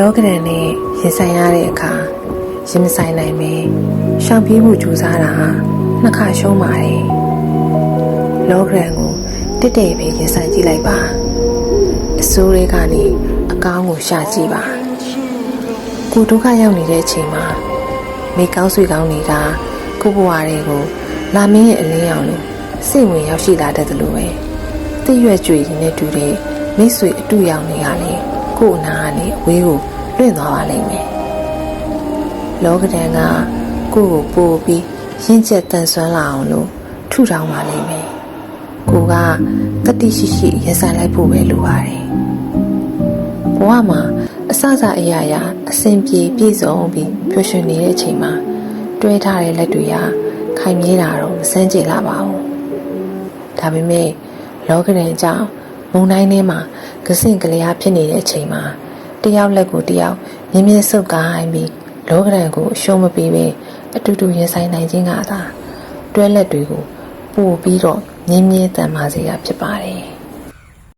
လောကရန်နဲ့ရင်ဆိုင်ရတဲ့အခါရင်မဆိုင်နိုင်ပဲရှောင်ပြေးမှုကြိုးစားတာဟာနှစ်ခါရှုံးပါတယ်လောကရန်ကိုတစ်တဲ့ပဲရင်ဆိုင်ကြည့်လိုက်ပါအစိုးရကနေအကောင်းကိုရှာကြည့်ပါကိုဒုက္ခရောက်နေတဲ့အချိန်မှာမိကောင်းဆွေကောင်းတွေကကိုဘဝတွေကိုလာမင်းရဲ့အလင်းရောင်လို့စိတ်ဝင်ရောက်ရှိလာတတ်တယ်လို့ပဲသိရွက်ကြွေနဲ့တူတဲ့မိတ်ဆွေအတူရောင်တွေကလေကို့အနာကနေအဝေးကိုလွင့်သွားပါလိမ့်မယ်လောကဒဏ်ကကို့ကိုပို့ပြီးရင့်ကျက်တန်ဆွမ်းလာအောင်လို့ထူထောင်ပါလိမ့်မယ်ကိုကတတိရှိရှိရင်ဆိုင်လိုက်ဖို့ပဲလိုပါတယ်ဘဝမှာအစစအရာရာအစဉ်ပြေပြည့်စုံပြီးပျော်ရွှင်နေတဲ့အချိန်မှာတွဲထားတဲ့လက်တွေကခိုင်မြဲတာတော့မစမ်းကြည့်လာပါဘူးဒါပေမဲ့လောကဒဏ်ကြောင့်မုန်တိုင်းထဲမှာကစင့်ကလျားဖြစ်နေတဲ့အချိန်မှာတယောက်လက်ကိုတယောက်မြင်းမြင်းဆုပ်ကိုင်းပြီးလောကဒဏ်ကိုအရှုံးမပေးပဲအတူတူရင်ဆိုင်နိုင်ခြင်းကသာတွဲလက်တွေကိုပို့ပြီးတော့မြင်းမြင်းတန်မာစေတာဖြစ်ပါတယ်